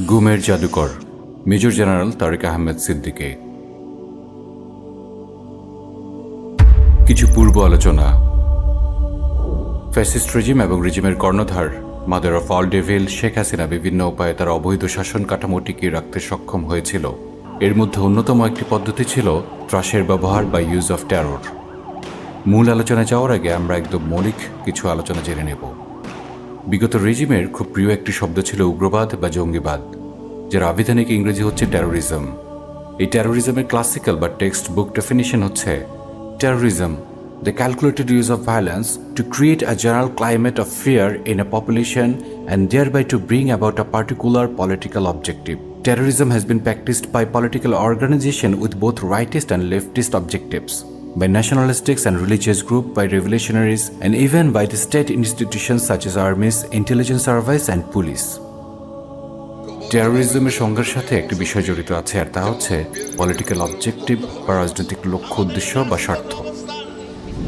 গুমের জাদুকর major general Tareq Ahmed Siddiqui. কিছু পূর্ব আলোচনা। ফ্যাসিস্ট রেজিম এবং রেজিমের কর্ণধার mother of all devil Sheikh Hasina বিভিন্ন উপায়ে তার অবৈধ শাসন কাঠামো টিকিয়ে রাখতে সক্ষম হয়েছিল। এর মধ্যে অন্যতম একটি পদ্ধতি ছিল ত্রাসের ব্যবহার বা ইউজ অফ টেরর। মূল আলোচনায় যাওয়ার আগে আমরা একদম মৌলিক কিছু আলোচনা জেনে নেব। বিগত রেজিমের খুব প্রিয় একটি শব্দ ছিল উগ্রবাদ বা জঙ্গিবাদ, যার আবিধানিক ইংরেজি হচ্ছে টেরোরিজম। এই টেরোরিজমের ক্লাসিক্যাল বা টেক্সট বুক ডেফিনিশন হচ্ছে terrorism, the calculated use of violence to create a general climate of fear in a population and thereby to bring about a particular political objective. Terrorism has been practiced by political organizations with both rightist and leftist objectives, by nationalistics and religious groups, by revolutionaries, and even by the state institutions such as armies, intelligence service, and police. টেরোরিজমের সংজ্ঞার সাথে একটি বিষয় জড়িত আছে, আর তা হচ্ছে political objective বা রাজনৈতিক লক্ষ্য, উদ্দেশ্য বা স্বার্থ।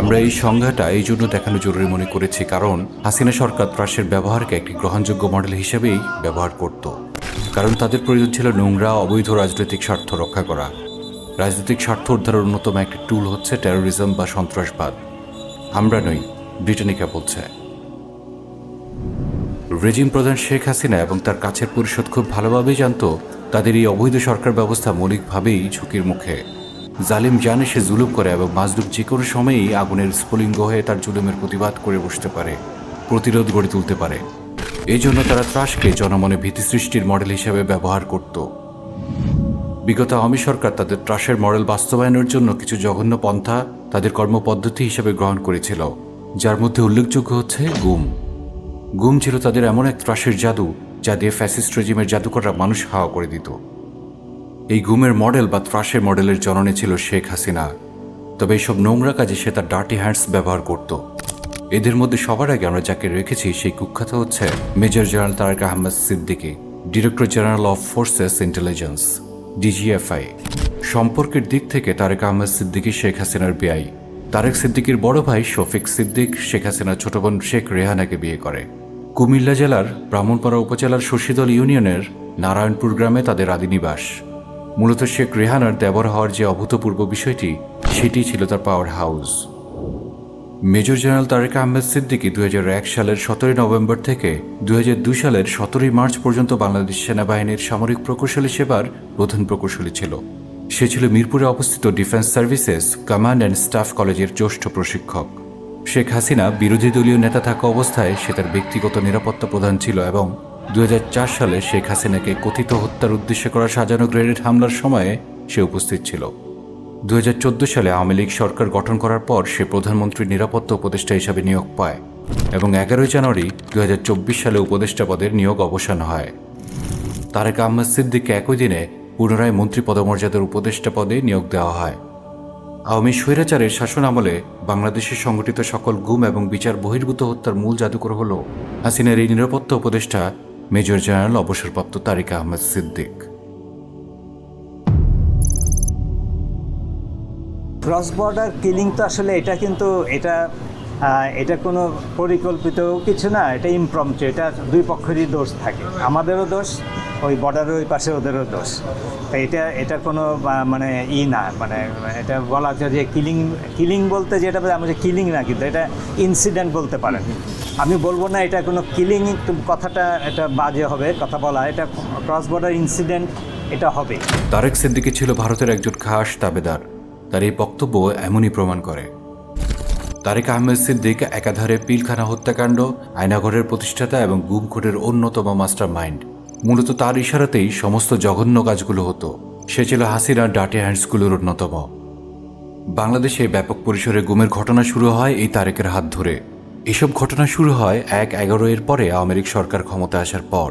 আমরা এই সংজ্ঞাটা এই জন্য দেখানো জরুরি মনে করেছি কারণ হাসিনা সরকার ত্রাসের ব্যবহারকে একটি গ্রহণযোগ্য মডেল হিসেবেই ব্যবহার করত। কারণ তাদের প্রয়োজন ছিল নোংরা অবৈধ রাজনৈতিক স্বার্থ রক্ষা করা। রাজনৈতিক স্বার্থ উদ্ধারের অন্যতম একটি টুল হচ্ছে টেরোরিজম বা সন্ত্রাসবাদ। আমরা নই, ব্রিটানিকা বলছে। রেজিম প্রধান শেখ হাসিনা এবং তার কাছের পরিষদ খুব ভালোভাবেই জানত তাদের এই অবৈধ সরকার ব্যবস্থা মৌলিকভাবেই ঝুঁকির মুখে। জালিম জানে সে জুলুম করে এবং মাজলুম যে কোনো সময়েই আগুনের স্ফুলিঙ্গ হয়ে তার জুলুমের প্রতিবাদ করে বসতে পারে, প্রতিরোধ গড়ে তুলতে পারে। এই জন্য তারা ত্রাসকে জনমনে ভীতি সৃষ্টির মডেল হিসেবে ব্যবহার করত। বিগত আওয়ামী সরকার তাদের ত্রাসের মডেল বাস্তবায়নের জন্য কিছু জঘন্য পন্থা তাদের কর্মপদ্ধতি হিসেবে গ্রহণ করেছিল, যার মধ্যে উল্লেখযোগ্য হচ্ছে গুম। গুম ছিল তাদের এমন এক ত্রাসের জাদু যা দিয়ে ফ্যাসিস্ট রেজিমের জাদুকররা মানুষ হাওয়া করে দিত। এই গুমের মডেল বা ত্রাসের মডেলের জননী ছিল শেখ হাসিনা। তবে এইসব নোংরা কাজে সে তার ডার্টি হ্যান্ডস ব্যবহার করত। এদের মধ্যে সবার আগে আমরা যাকে রেখেছি সেই কুখ্যাত হচ্ছে major general Tareq Ahmed Siddiqui, director general of forces intelligence, DGFI. সম্পর্কের দিক থেকে তারেক আহমেদ সিদ্দিকী শেখ হাসিনার বিআই। তারেক সিদ্দিকীর বড় ভাই শফিক সিদ্দিক শেখ হাসিনার ছোট বোন শেখ রেহানাকে বিয়ে করে। কুমিল্লা জেলার ব্রাহ্মণপাড়া উপজেলার শশীদল ইউনিয়নের নারায়ণপুর গ্রামে তাদের আদি নিবাস। মূলত শেখ রেহানার দেবর হওয়ার যে অভূতপূর্ব বিষয়টি, সেটি ছিল তার power house. Major general Tareq Ahmed Siddiqui 2001 সালের 17 নভেম্বর থেকে 2002 সালের 17 মার্চ পর্যন্ত বাংলাদেশ সেনাবাহিনীর সামরিক প্রকৌশলী সেবার প্রধান প্রকৌশলী ছিল। সে ছিল মিরপুরে অবস্থিত defence services command and staff কলেজের জ্যেষ্ঠ প্রশিক্ষক। শেখ হাসিনা বিরোধী দলীয় নেতা থাকা অবস্থায় সে তার ব্যক্তিগত নিরাপত্তা প্রধান ছিল এবং 2004 সালে শেখ হাসিনাকে কথিত হত্যার উদ্দেশ্যে করা সাজানো গ্রেনেড হামলার সময়ে সে উপস্থিত ছিল। 2014 সালে আওয়ামী লীগ সরকার গঠন করার পর সে প্রধানমন্ত্রীর নিরাপত্তা উপদেষ্টা হিসাবে নিয়োগ পায় এবং 11 জানুয়ারি 2024 সালে উপদেষ্টা পদের নিয়োগ অবসান হয়। তারেক আহমেদ সিদ্দিককে একই দিনে পুনরায় মন্ত্রী পদমর্যাদার উপদেষ্টা পদে নিয়োগ দেওয়া হয়। আওয়ামী স্বৈরাচারের শাসন আমলে বাংলাদেশে সংঘটিত সকল গুম এবং বিচার বহির্ভূত হত্যার মূল জাদুকর হল হাসিনার এই নিরাপত্তা উপদেষ্টা মেজর জেনারেল অবসরপ্রাপ্ত Tareq Ahmed Siddique. Cross border killing তো আসলে এটা কিন্তু এটা কোনো পরিকল্পিত কিছু না, এটা ইমপ্রম্পটু, এটা দুই পক্ষেরই দোষ থাকে, আমাদেরও দোষ, ওই বর্ডারের ওই পাশে ওদেরও দোষ। তাই এটা কোনো মানে না, মানে এটা বলা যায় যে কিলিং বলতে যেটা আমাদের কিলিং না, কিন্তু এটা ইনসিডেন্ট বলতে পারেন। আমি বলবো না এটা কোনো কিলিং, কথাটা এটা বাজে হবে কথা বলা, এটা ক্রস বর্ডার ইনসিডেন্ট এটা হবে। তারেক সিদ্দিকী ছিল ভারতের একজন খাস তাবেদার, তার এই বক্তব্য এমনই প্রমাণ করে। তারেক আহমেদ সিদ্দিক একাধারে পিলখানা হত্যাকাণ্ড, আয়নাঘরের প্রতিষ্ঠাতা এবং গুম খুনের অন্যতম মাস্টার মাইন্ড। মূলত তার ইশারাতেই সমস্ত জঘন্য কাজগুলো হতো। সে ছিল হাসিনার ডার্টি হ্যান্ডসগুলোর অন্যতম। বাংলাদেশে ব্যাপক পরিসরে গুমের ঘটনা শুরু হয় এই তারেকের হাত ধরে। এসব ঘটনা শুরু হয় 1/11 পরে আওয়ামী লীগ সরকার ক্ষমতা আসার পর।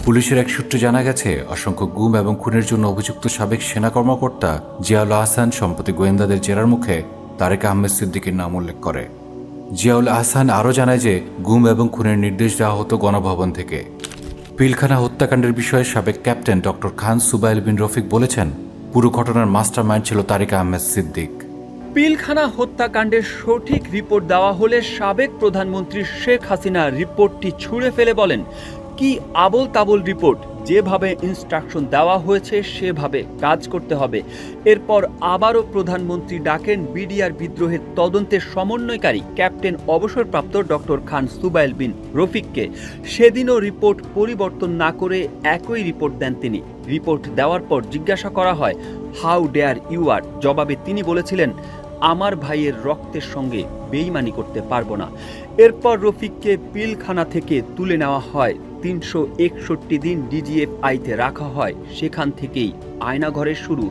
পুলিশের এক সূত্রে জানা গেছে অসংখ্য গুম এবং খুনের জন্য অভিযুক্ত সাবেক সেনা কর্মকর্তা জিয়াউল আহসান সম্প্রতি গোয়েন্দাদের জেরার মুখে তারেক আহমেদ সিদ্দিকীর নাম উল্লেখ করে। জিয়াউল আহসান আরও জানায় যে গুম এবং খুনের নির্দেশ দেওয়া হতো গণভবন থেকে। পিলখানা হত্যাকাণ্ডের বিষয়ে সাবেক ক্যাপ্টেন ডক্টর খান সুবাইল বিন রফিক বলেছেন, পুরো ঘটনার মাস্টার মাইন্ড ছিল তারেক আহমেদ সিদ্দিক। পিলখানা হত্যাকাণ্ডের সঠিক রিপোর্ট দেওয়া হলে সাবেক প্রধানমন্ত্রী শেখ হাসিনা রিপোর্টটি ছুঁড়ে ফেলে বলেন, কি আবোল তাবোল রিপোর্ট! যেভাবে ইনস্ট্রাকশন দেওয়া হয়েছে সেভাবে কাজ করতে হবে। এরপর আবারও প্রধানমন্ত্রী ডাকেন বিডিআর বিদ্রোহের তদন্তের সমন্বয়কারী ক্যাপ্টেন অবসরপ্রাপ্ত ডক্টর খান সুবাইল বিন রফিককে। সেদিনও রিপোর্ট পরিবর্তন না করে একই রিপোর্ট দেন তিনি। রিপোর্ট দেওয়ার পর জিজ্ঞাসা করা হয়, হাউ ডেয়ার ইউ আর? জবাবে তিনি বলেছিলেন, আমার ভাইয়ের রক্তের সঙ্গে বেইমানি করতে পারবো না। এরপর রফিককে পিলখানা থেকে তুলে নেওয়া হয়, 361 দিন ডিজিএফআইতে রাখা হয়। সেখান থেকেই আয়নাঘরের শুরু।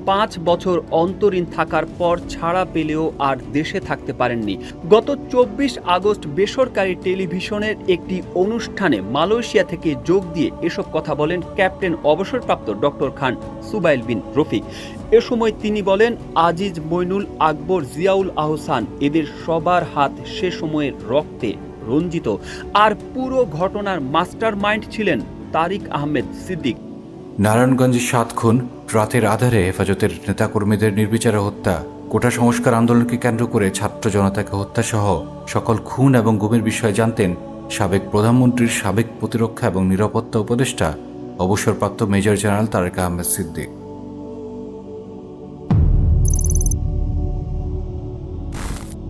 5 বছর অন্তরীণ থাকার পর ছাড়া পেলেও আর দেশে থাকতে পারেননি। গত 24 আগস্ট বেসরকারি টেলিভিশনের একটি অনুষ্ঠানে মালয়েশিয়া থেকে যোগ দিয়ে এসব কথা বলেন ক্যাপ্টেন অবসরপ্রাপ্ত ডক্টর খান সুবাইল বিন রফিক। এ সময় তিনি বলেন, আজিজ মইনুল, আকবর, জিয়াউল আহসান, এদের সবার হাত সে সময়ের রক্তে রঞ্জিত। আর পুরো ঘটনার মাস্টার মাইন্ড ছিলেন তারিক আহমেদ সিদ্দিক। নারায়ণগঞ্জে 7 খুন, রাতের আধারে হেফাজতের নেতাকর্মীদের নির্বিচারে হত্যা, কোটা সংস্কার আন্দোলনকে কেন্দ্র করে ছাত্র জনতাকে হত্যা সহ সকল খুন এবং গুমের বিষয়ে জানতেন সাবেক প্রধানমন্ত্রীর সাবেক প্রতিরক্ষা এবং নিরাপত্তা উপদেষ্টা অবসরপ্রাপ্ত মেজর জেনারেল তারেক আহমেদ সিদ্দিক।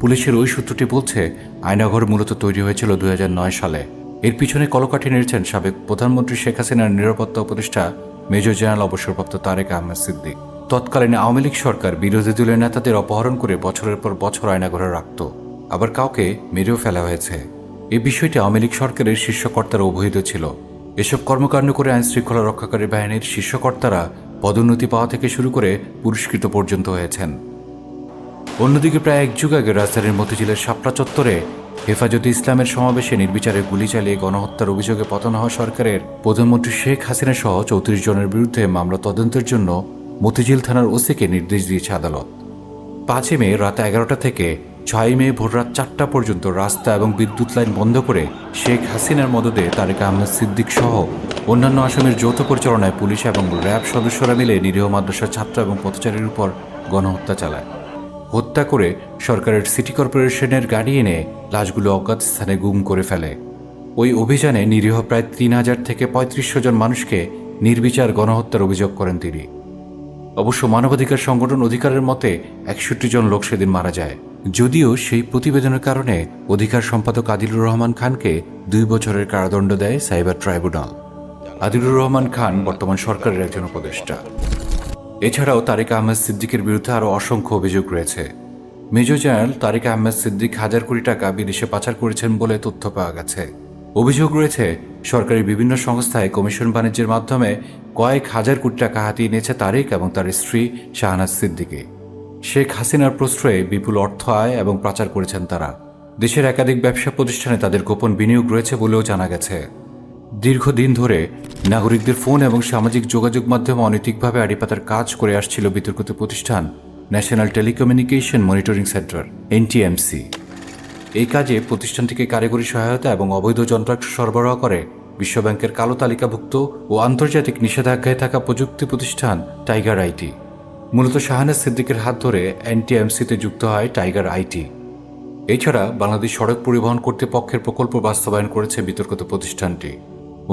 পুলিশের ওই সূত্রটি বলছে, আয়নাঘর মূলত তৈরি হয়েছিল 2009 সালে। এর পিছনে কলকাঠি নেড়েছেন সাবেক প্রধানমন্ত্রী শেখ হাসিনার নিরাপত্তা উপদেষ্টা মেজর জেনারেল অবসরপ্রাপ্ত তারেক আহমেদ সিদ্দিক। তৎকালীন আওয়ামী লীগ সরকার বিরোধী দলের নেতাদের অপহরণ করে বছরের পর বছর আয়নাঘরে রাখত, আবার কাউকে মেরেও ফেলা হয়েছে। এই বিষয়টি আওয়ামী লীগ সরকারের শীর্ষকর্তারা অবহিত ছিল। এসব কর্মকাণ্ড করে আইন শৃঙ্খলা রক্ষাকারী বাহিনীর শীর্ষকর্তারা পদোন্নতি পাওয়া থেকে শুরু করে পুরস্কৃত পর্যন্ত হয়েছেন। অন্যদিকে প্রায় 1 যুগ আগে রাজধানীর মতিঝিলের শাপলা চত্বরে হেফাজতে ইসলামের সমাবেশে নির্বিচারে গুলি চালিয়ে গণহত্যার অভিযোগে পতন হওয়া সরকারের প্রধানমন্ত্রী শেখ হাসিনা সহ 34 জনের বিরুদ্ধে মামলা তদন্তের জন্য মতিঝিল থানার ওসিকে নির্দেশ দিয়েছে আদালত। 5 মে রাত 11টা থেকে 6 মে ভোররাত 4টা পর্যন্ত রাস্তা এবং বিদ্যুৎ লাইন বন্ধ করে শেখ হাসিনার মদদে তারেক আহমেদ সিদ্দিক সহ অন্যান্য আসামির যৌথ পরিচালনায় পুলিশ এবং র্যাব সদস্যরা মিলে নিরীহ মাদ্রাসার ছাত্র এবং পথচারীর উপর গণহত্যা চালায়। হত্যা করে সরকারের সিটি কর্পোরেশনের গাড়ি এনে লাশগুলো অজ্ঞাত স্থানে গুম করে ফেলে। ওই অভিযানে নিরীহ প্রায় 3000 থেকে 3500 জন মানুষকে নির্বিচার গণহত্যার অভিযোগ করেন তিনি। অবশ্য মানবাধিকার সংগঠন অধিকারের মতে 61 জন লোক সেদিন মারা যায়। যদিও সেই প্রতিবেদনের কারণে অধিকার সম্পাদক আদিলুর রহমান খানকে 2 বছরের কারাদণ্ড দেয় সাইবার ট্রাইব্যুনাল। আদিলুর রহমান খান বর্তমান সরকারের একজন উপদেষ্টা। এছাড়াও তারেক আহমেদ সিদ্দিকের বিরুদ্ধে আরও অসংখ্য অভিযোগ রয়েছে। মেজর জেনারেল তারেক আহমেদ সিদ্দিক হাজার কোটি টাকা বিদেশে পাচার করেছেন বলে তথ্য পাওয়া গেছে। অভিযোগ রয়েছে সরকারি বিভিন্ন সংস্থায় কমিশন বাণিজ্যের মাধ্যমে কয়েক হাজার কোটি টাকা হাতিয়ে নিয়েছে তারেক এবং তার স্ত্রী শাহনাজ সিদ্দিকী। শেখ হাসিনার প্রশ্রয়ে বিপুল অর্থ আয় এবং পাচার করেছেন তারা। দেশের একাধিক ব্যবসা প্রতিষ্ঠানে তাদের গোপন বিনিয়োগ রয়েছে বলেও জানা গেছে। দীর্ঘদিন ধরে নাগরিকদের ফোন এবং সামাজিক যোগাযোগ মাধ্যমে অনৈতিকভাবে আড়িপাতার কাজ করে আসছিল বিতর্কিত প্রতিষ্ঠান national telecommunication monitoring centre NTMC. এই কাজে প্রতিষ্ঠানটিকে কারিগরি সহায়তা এবং অবৈধ যন্ত্রাংশ সরবরাহ করে বিশ্বব্যাংকের কালো তালিকাভুক্ত ও আন্তর্জাতিক নিষেধাজ্ঞায় থাকা প্রযুক্তি প্রতিষ্ঠান টাইগার আইটি। মূলত শাহনাজ সিদ্দিকের হাত ধরে এনটিএমসিতে যুক্ত হয় টাইগার আইটি। এছাড়া বাংলাদেশ সড়ক পরিবহন কর্তৃপক্ষের প্রকল্প বাস্তবায়ন করেছে বিতর্কিত প্রতিষ্ঠানটি।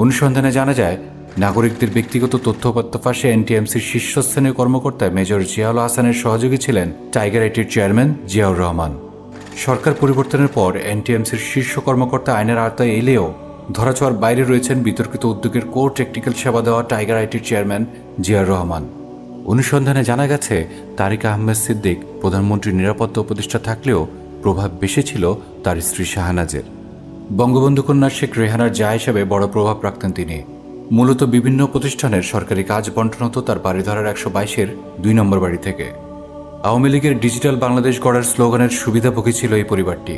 অনুসন্ধানে জানা যায়, নাগরিকদের ব্যক্তিগত তথ্যপত্র ফাঁসে এনটিএমসির শীর্ষস্থানীয় কর্মকর্তা মেজর জিয়াউল আহসানের সহযোগী ছিলেন টাইগার আইটির চেয়ারম্যান জিয়াউর রহমান। সরকার পরিবর্তনের পর এনটিএমসির শীর্ষ কর্মকর্তা আইনের আওতায় এলেও ধরাছোঁয়ার বাইরে রয়েছেন বিতর্কিত উদ্যোগের কোর টেকনিক্যাল সেবা দেওয়া টাইগার আইটির চেয়ারম্যান জিয়াউর রহমান। অনুসন্ধানে জানা গেছে, তারেক আহমেদ সিদ্দিক প্রধানমন্ত্রীর নিরাপত্তা উপদেষ্টা থাকলেও প্রভাব বেশি ছিল তার স্ত্রী শাহনাজের। বঙ্গবন্ধু কন্যা শেখ রেহানার জা হিসেবে বড় প্রভাব রাখতেন তিনি। মূলত বিভিন্ন প্রতিষ্ঠানের সরকারি কাজ বন্টন হতো তার বাড়িধারার 122-এর 2 নম্বর বাড়ি থেকে। আওয়ামী লীগের ডিজিটাল বাংলাদেশ গড়ার স্লোগানের সুবিধাভোগী ছিল এই পরিবারটি।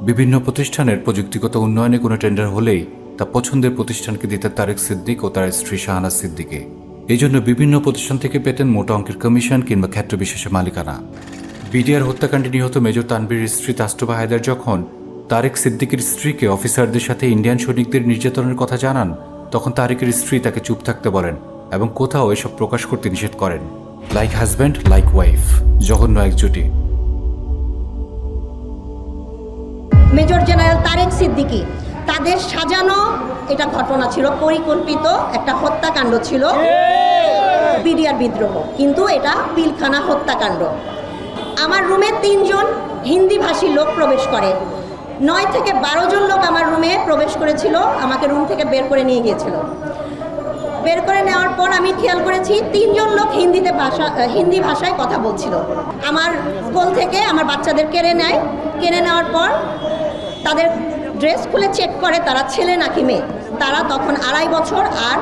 বিভিন্ন প্রতিষ্ঠানের প্রযুক্তিগত উন্নয়নে কোনো টেন্ডার হলেই তা পছন্দের প্রতিষ্ঠানকে দিতেন তারেক সিদ্দিক ও তার স্ত্রী শাহনাজ সিদ্দিকে। এই জন্য বিভিন্ন প্রতিষ্ঠান থেকে পেতেন মোটা অঙ্কের কমিশন কিংবা ক্ষেত্রবিশেষে মালিকানা। বিডিআর হত্যাকাণ্ডে নিহত মেজর তানভীরের স্ত্রী তাসটুবা হায়দার যখন তারেক সিদ্দিকের স্ত্রীকে অফিসারদের সাথে ইন্ডিয়ান সৈনিকদের নির্যাতনের কথা জানান, তখন তারেকের স্ত্রী তাকে চুপ থাকতে বলেন এবং কোথাও এসব প্রকাশ করতে নিষেধ করেন। লাইক হাজব্যান্ড লাইক ওয়াইফ, জঘন্য এক জুটি। মেজর জেনারেল তারেক সিদ্দিকী তাদের সাজানো এটা ঘটনা ছিল, পরিকল্পিত একটা হত্যাকাণ্ড ছিল, বিডিআর বিদ্রোহ, কিন্তু এটা পিলখানা হত্যাকাণ্ড। আমার রুমে 3 জন হিন্দিভাষী লোক প্রবেশ করে, 9 থেকে 12 জন লোক আমার রুমে প্রবেশ করেছিল, আমাকে রুম থেকে বের করে নিয়ে গিয়েছিল। বের করে নেওয়ার পর আমি খেয়াল করেছি 3 জন লোক হিন্দি ভাষায় কথা বলছিল। আমার কোল থেকে আমার বাচ্চাদের কেড়ে নেয়, কেড়ে নেওয়ার পর তাদের ড্রেস খুলে চেক করে তারা ছেলে নাকি মেয়ে। তারা তখন 2.5 বছর আর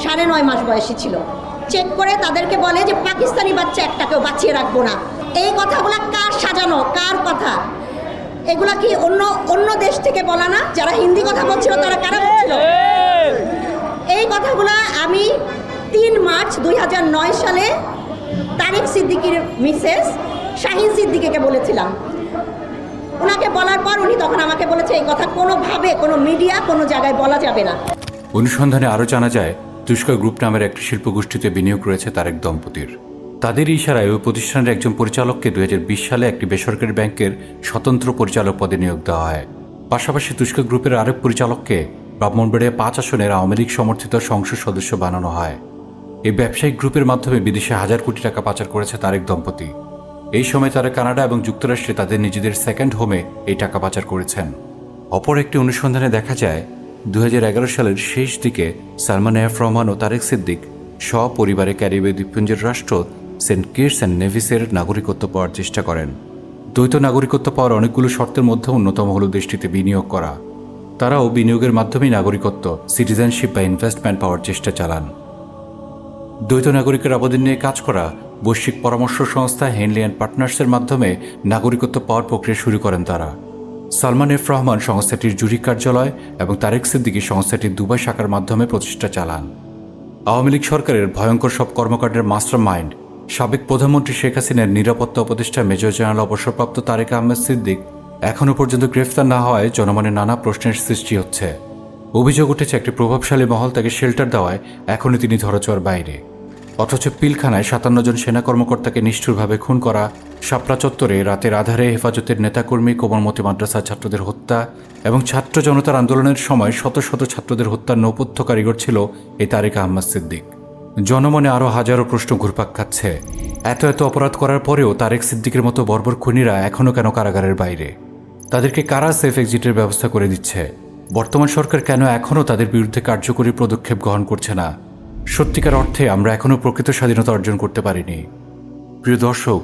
9.5 মাস বয়সী ছিল। চেক করে তাদেরকে বলে যে পাকিস্তানি বাচ্চা একটাকেও বাঁচিয়ে রাখবো না। এই কথাগুলো কার সাজানো, কার কথা? এগুলা কি অন্য দেশ থেকে বলা না? যারা হিন্দি কথা বলছিল তারা কারা বলছিল? এই কথাগুলো আমি 3 মার্চ 2009 সালে তারেক সিদ্দিকীর মিসেস শাহিন সিদ্দিকীকে বলেছিলাম। ওনাকে বলার পর উনি তখন আমাকে বলেছে এই কথা কোনোভাবে কোনো মিডিয়া কোনো জায়গায় বলা যাবে না। অনুসন্ধানে আরও জানা যায় তুষ্কা গ্রুপ নামের একটি শিল্পগোষ্ঠীতে বিনিয়োগ রয়েছে তারেক দম্পতির। তাদের ইশারায় ওই প্রতিষ্ঠানের একজন পরিচালককে 2020 সালে একটি বেসরকারি ব্যাংকের স্বতন্ত্র পরিচালক পদে নিয়োগ দেওয়া হয়। পাশাপাশি তুষ্কা গ্রুপের আরেক পরিচালককে ব্রাহ্মণবাড়িয়া 5 আসনের আওয়ামী লীগ সমর্থিত সংসদ সদস্য বানানো হয়। এই ব্যবসায়িক গ্রুপের মাধ্যমে বিদেশে 1000 কোটি টাকা পাচার করেছে তারেক দম্পতি। এই সময় তারা কানাডা এবং যুক্তরাষ্ট্রে তাদের নিজেদের সেকেন্ড হোমে এই টাকা পাচার করেছেন। অপর একটি অনুসন্ধানে দেখা যায় 2011 সালের শেষ দিকে সালমান এফ রহমান ও তারেক সিদ্দিক সপরিবারে ক্যারিবীয় দ্বীপপুঞ্জের রাষ্ট্র সেন্ট কিটস অ্যান্ড নেভিসের নাগরিকত্ব পাওয়ার চেষ্টা করেন। দ্বৈত নাগরিকত্ব পাওয়ার অনেকগুলো শর্তের মধ্যে অন্যতম হল দেশটিতে বিনিয়োগ করা। তারাও বিনিয়োগের মাধ্যমেই নাগরিকত্ব, সিটিজেনশিপ বা ইনভেস্টমেন্ট পাওয়ার চেষ্টা চালান। দ্বৈত নাগরিকের আবেদন নিয়ে কাজ করা বৈশ্বিক পরামর্শ সংস্থা হেনলি অ্যান্ড পার্টনার্সের মাধ্যমে নাগরিকত্ব পাওয়ার প্রক্রিয়া শুরু করেন তারা। সালমান এফ রহমান সংস্থাটির জুরি কার্যালয় এবং তারেক সিদ্দিকী সংস্থাটির দুবাই শাখার মাধ্যমে প্রচেষ্টা চালান। আওয়ামী লীগ সরকারের ভয়ঙ্কর সব কর্মকাণ্ডের মাস্টার মাইন্ড সাবেক প্রধানমন্ত্রী শেখ হাসিনার নিরাপত্তা উপদেষ্টা মেজর জেনারেল অবসরপ্রাপ্ত তারেক আহমেদ সিদ্দিক এখনও পর্যন্ত গ্রেফতার না হওয়ায় জনমনে নানা প্রশ্নের সৃষ্টি হচ্ছে। অভিযোগ উঠেছে একটি প্রভাবশালী মহল তাকে শেল্টার দেওয়ায় এখনই তিনি ধরাছোঁয়ার বাইরে। অথচ পিলখানায় 57 জন সেনা কর্মকর্তাকে নিষ্ঠুরভাবে খুন করা, শাপলা চত্বরে রাতের আধারে হেফাজতের নেতাকর্মী কোমলমতি মাদ্রাসা ছাত্রদের হত্যা এবং ছাত্র জনতার আন্দোলনের সময় শত শত ছাত্রদের হত্যার নৌপথ্য কারিগর ছিল এই তারেক আহমেদ সিদ্দিক। জনমনে আরও হাজারো প্রশ্ন ঘুরপাক খাচ্ছে। এত অপরাধ করার পরেও তারেক সিদ্দিকের মতো বর্বর খুনিরা এখনও কেন কারাগারের বাইরে? তাদেরকে কারা সেফ এক্সিটের ব্যবস্থা করে দিচ্ছে? বর্তমান সরকার কেন এখনও তাদের বিরুদ্ধে কার্যকরী পদক্ষেপ গ্রহণ করছে না? সত্যিকার অর্থে আমরা এখনও প্রকৃত স্বাধীনতা অর্জন করতে পারিনি। প্রিয় দর্শক,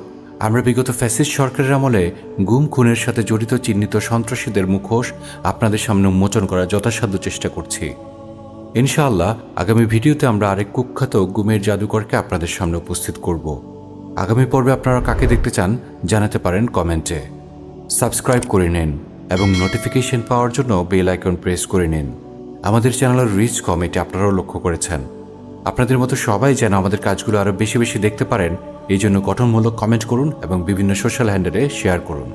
আমরা বিগত ফ্যাসিস্ট সরকারের আমলে গুম খুনের সাথে জড়িত চিহ্নিত সন্ত্রাসীদের মুখোশ আপনাদের সামনে উন্মোচন করার যথাসাধ্য চেষ্টা করছি। ইনশাআল্লাহ আগামী ভিডিওতে আমরা আরেক কুখ্যাত গুমের জাদুকরকে আপনাদের সামনে উপস্থিত করব। আগামী পর্বে আপনারা কাকে দেখতে চান জানাতে পারেন কমেন্টে। সাবস্ক্রাইব করে নিন এবং নোটিফিকেশন পাওয়ার জন্য বেল আইকন প্রেস করে নিন। আমাদের চ্যানেলের রিচ কম, এটি আপনারাও লক্ষ্য করেছেন। আপনাদের মতো সবাই যেন আমাদের কাজগুলো আরও বেশি বেশি দেখতে পারেন, এই জন্য গঠনমূলক কমেন্ট করুন এবং বিভিন্ন সোশ্যাল হ্যান্ডেলে শেয়ার করুন।